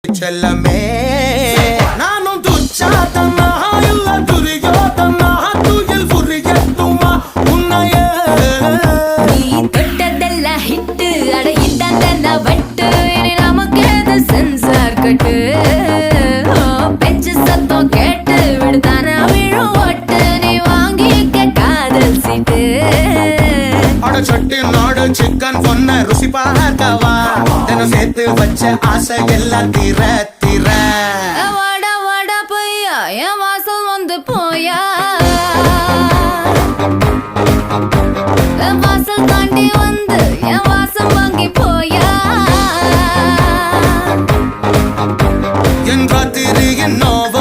செல்லமே நானும் துச்சாதனா இல்ல துரியோதனா துயில் புரியட்டுமா உன்னைய நீ தொட்டதெல்லாம் ஹிட்டு அட இட்டாந்தா வட்டு இனி நமக்கு எது சென்சார் கட்டு பெஞ்சு சத்தம் கேட்டு விடுதானா விழும் ஒட்டு நீ வாங்கிக்க காதல் சீட்டு அட சட்டி நாடு சிக்கன் பொண்ண ருசி பார்க்கவா தினம் சேர்த்து வச்ச ஆசை எல்லாம் தீர தீர வாடா வாடா பையா என் வாசல் வந்து போயா வாசல் தாண்டி வந்து என் வாசம் வாங்கி போயா என் ராத்திரியின் நோவ